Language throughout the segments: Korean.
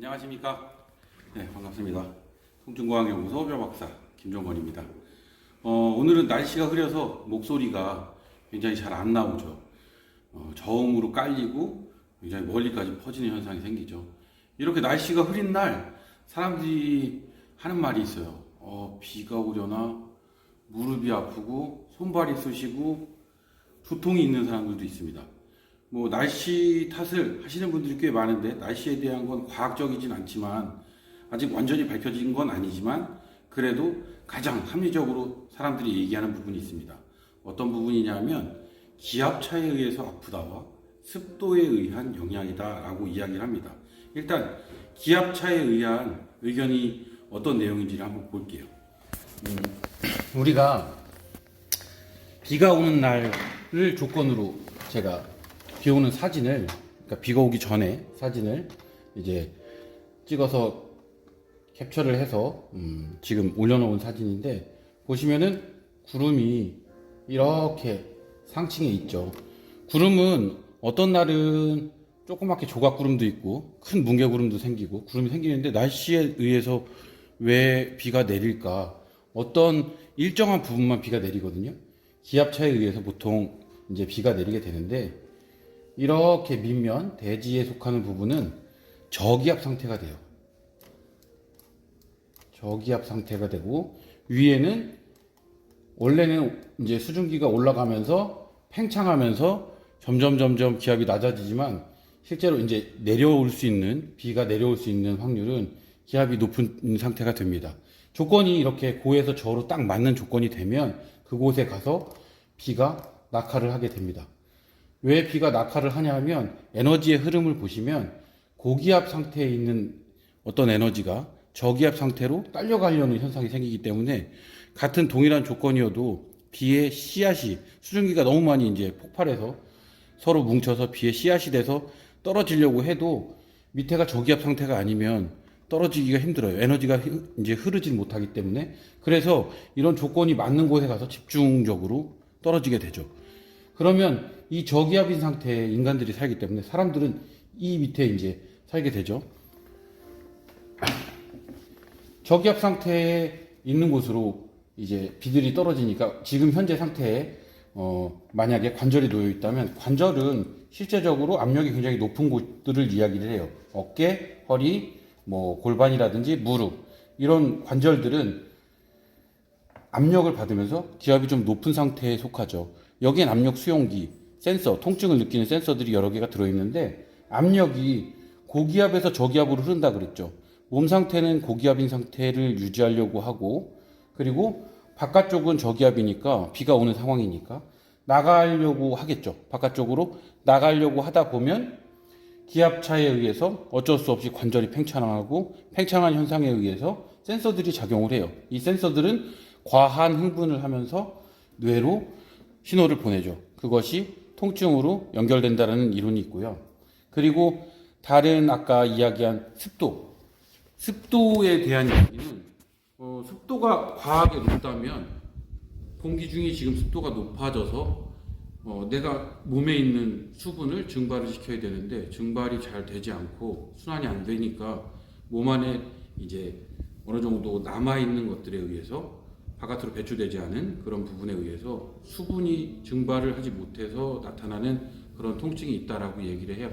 안녕하십니까. 네, 반갑습니다. 통증과학연구소 뼈박사 김종건입니다. 오늘은 날씨가 흐려서 목소리가 굉장히 잘 안 나오죠. 저음으로 깔리고 굉장히 멀리까지 퍼지는 현상이 생기죠. 이렇게 날씨가 흐린 날 사람들이 하는 말이 있어요. 비가 오려나, 무릎이 아프고 손발이 쑤시고 두통이 있는 사람들도 있습니다. 날씨 탓을 하시는 분들이 꽤 많은데, 날씨에 대한 건 과학적이진 않지만, 아직 완전히 밝혀진 건 아니지만, 그래도 가장 합리적으로 사람들이 얘기하는 부분이 있습니다. 어떤 부분이냐면, 기압차에 의해서 아프다와 습도에 의한 영향이다 라고 이야기를 합니다. 일단 기압차에 의한 의견이 어떤 내용인지를 한번 볼게요. 우리가 비가 오는 날을 조건으로 제가 비 오는 사진을, 그러니까 비가 오기 전에 사진을 이제 찍어서 캡처를 해서 지금 올려놓은 사진인데, 보시면은 구름이 이렇게 상층에 있죠. 구름은 어떤 날은 조그맣게 조각구름도 있고 큰 뭉게구름도 생기고 구름이 생기는데, 날씨에 의해서 왜 비가 내릴까? 어떤 일정한 부분만 비가 내리거든요. 기압차에 의해서 보통 이제 비가 내리게 되는데, 이렇게 밑면 대지에 속하는 부분은 저기압 상태가 돼요. 저기압 상태가 되고, 위에는 원래는 이제 수증기가 올라가면서 팽창하면서 점점 기압이 낮아지지만, 실제로 이제 내려올 수 있는, 비가 내려올 수 있는 확률은 기압이 높은 상태가 됩니다. 조건이 이렇게 고에서 저로 딱 맞는 조건이 되면 그곳에 가서 비가 낙하를 하게 됩니다. 왜 비가 낙하를 하냐 하면, 에너지의 흐름을 보시면 고기압 상태에 있는 어떤 에너지가 저기압 상태로 딸려가려는 현상이 생기기 때문에, 같은 동일한 조건이어도 비의 씨앗이, 수증기가 너무 많이 이제 폭발해서 서로 뭉쳐서 비의 씨앗이 돼서 떨어지려고 해도 밑에가 저기압 상태가 아니면 떨어지기가 힘들어요. 에너지가 이제 흐르질 못하기 때문에. 그래서 이런 조건이 맞는 곳에 가서 집중적으로 떨어지게 되죠. 그러면 이 저기압인 상태에 인간들이 살기 때문에 사람들은 이 밑에 이제 살게 되죠. 저기압 상태에 있는 곳으로 이제 비들이 떨어지니까, 지금 현재 상태에 만약에 관절이 놓여 있다면, 관절은 실제적으로 압력이 굉장히 높은 곳들을 이야기를 해요. 어깨, 허리, 골반이라든지 무릎, 이런 관절들은 압력을 받으면서 기압이 좀 높은 상태에 속하죠. 여기엔 압력 수용기, 센서, 통증을 느끼는 센서들이 여러 개가 들어있는데, 압력이 고기압에서 저기압으로 흐른다 그랬죠. 몸 상태는 고기압인 상태를 유지하려고 하고, 그리고 바깥쪽은 저기압이니까, 비가 오는 상황이니까 나가려고 하겠죠. 바깥쪽으로 나가려고 하다 보면 기압차에 의해서 어쩔 수 없이 관절이 팽창하고, 팽창한 현상에 의해서 센서들이 작용을 해요. 이 센서들은 과한 흥분을 하면서 뇌로 신호를 보내죠. 그것이 통증으로 연결된다는 이론이 있고요. 그리고 다른 아까 이야기한 습도에 대한 이야기는, 습도가 과하게 높다면, 공기 중에 지금 습도가 높아져서 내가 몸에 있는 수분을 증발을 시켜야 되는데 증발이 잘 되지 않고 순환이 안 되니까, 몸 안에 이제 어느 정도 남아있는 것들에 의해서, 바깥으로 배출되지 않은 그런 부분에 의해서 수분이 증발을 하지 못해서 나타나는 그런 통증이 있다라고 얘기를 해요.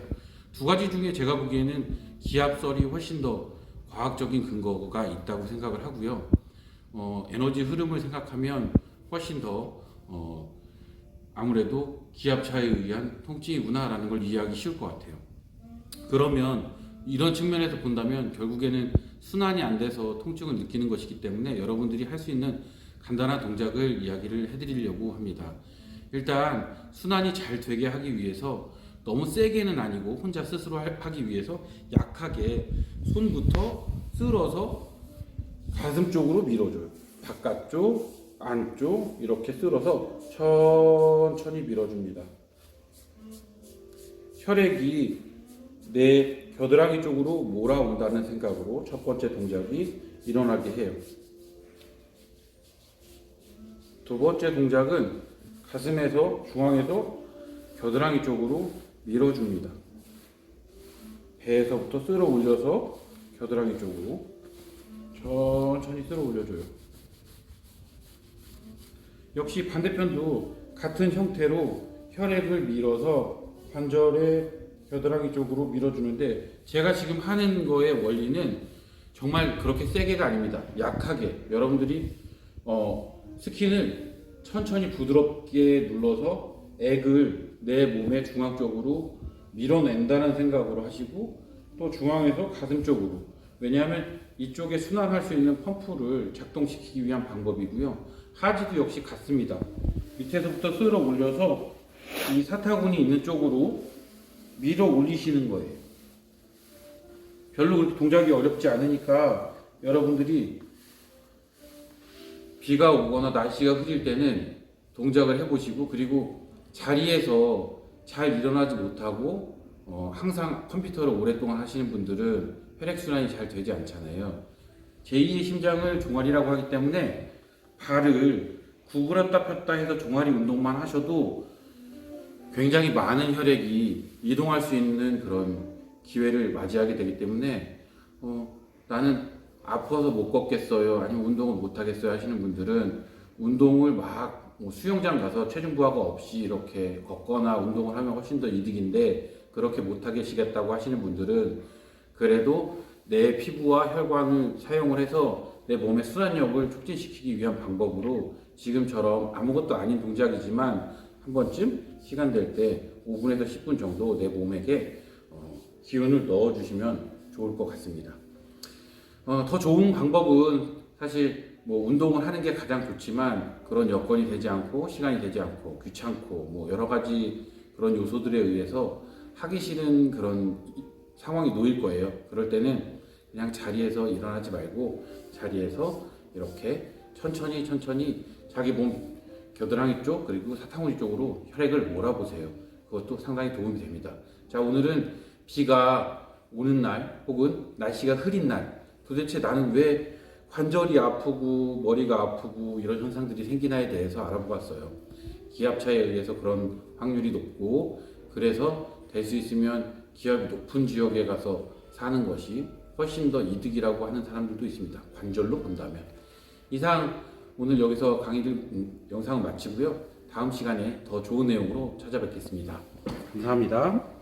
두 가지 중에 제가 보기에는 기압설이 훨씬 더 과학적인 근거가 있다고 생각을 하고요. 에너지 흐름을 생각하면 훨씬 더 아무래도 기압차에 의한 통증이구나라는 걸 이해하기 쉬울 것 같아요. 그러면 이런 측면에서 본다면 결국에는 순환이 안 돼서 통증을 느끼는 것이기 때문에, 여러분들이 할 수 있는 간단한 동작을 이야기를 해드리려고 합니다. 일단 순환이 잘 되게 하기 위해서, 너무 세게는 아니고 혼자 스스로 하기 위해서 약하게 손부터 쓸어서 가슴 쪽으로 밀어줘요. 바깥쪽, 안쪽 이렇게 쓸어서 천천히 밀어줍니다. 혈액이 내 겨드랑이 쪽으로 몰아온다는 생각으로 첫 번째 동작이 일어나게 해요. 두 번째 동작은 가슴에서, 중앙에서 겨드랑이 쪽으로 밀어줍니다. 배에서부터 쓸어 올려서 겨드랑이 쪽으로 천천히 쓸어 올려줘요. 역시 반대편도 같은 형태로 혈액을 밀어서 관절의 겨드랑이 쪽으로 밀어주는데, 제가 지금 하는 거의 원리는 정말 그렇게 세게가 아닙니다. 약하게 여러분들이 스킨을 천천히 부드럽게 눌러서 액을 내 몸의 중앙 쪽으로 밀어낸다는 생각으로 하시고, 또 중앙에서 가슴 쪽으로, 왜냐하면 이쪽에 순환할 수 있는 펌프를 작동시키기 위한 방법이고요. 하지도 역시 같습니다. 밑에서부터 쓸어 올려서 이 사타구니 있는 쪽으로 밀어 올리시는 거예요. 별로 그렇게 동작이 어렵지 않으니까 여러분들이 비가 오거나 날씨가 흐릴 때는 동작을 해보시고, 그리고 자리에서 잘 일어나지 못하고 항상 컴퓨터를 오랫동안 하시는 분들은 혈액순환이 잘 되지 않잖아요. 제2의 심장을 종아리라고 하기 때문에 발을 구부렸다 폈다 해서 종아리 운동만 하셔도 굉장히 많은 혈액이 이동할 수 있는 그런 기회를 맞이하게 되기 때문에 나는 아파서 못 걷겠어요, 아니면 운동을 못 하겠어요 하시는 분들은 운동을 뭐 수영장 가서 체중 부하가 없이 이렇게 걷거나 운동을 하면 훨씬 더 이득인데, 그렇게 못 하시겠다고 하시는 분들은 그래도 내 피부와 혈관을 사용을 해서 내 몸의 순환력을 촉진시키기 위한 방법으로 지금처럼 아무것도 아닌 동작이지만 한 번쯤 시간 될 때 5분에서 10분 정도 내 몸에게 기운을 넣어주시면 좋을 것 같습니다. 더 좋은 방법은 사실 뭐 운동을 하는 게 가장 좋지만, 그런 여건이 되지 않고 시간이 되지 않고 귀찮고 뭐 여러 가지 그런 요소들에 의해서 하기 싫은 그런 상황이 놓일 거예요. 그럴 때는 그냥 자리에서 일어나지 말고 자리에서 이렇게 천천히 자기 몸 겨드랑이 쪽 그리고 사타구니 쪽으로 혈액을 몰아보세요. 그것도 상당히 도움이 됩니다. 자, 오늘은 비가 오는 날 혹은 날씨가 흐린 날, 도대체 나는 왜 관절이 아프고 머리가 아프고 이런 현상들이 생기나에 대해서 알아보았어요. 기압차에 의해서 그런 확률이 높고, 그래서 될 수 있으면 기압이 높은 지역에 가서 사는 것이 훨씬 더 이득이라고 하는 사람들도 있습니다. 관절로 본다면. 이상 오늘 여기서 강의를 영상을 마치고요. 다음 시간에 더 좋은 내용으로 찾아뵙겠습니다. 감사합니다.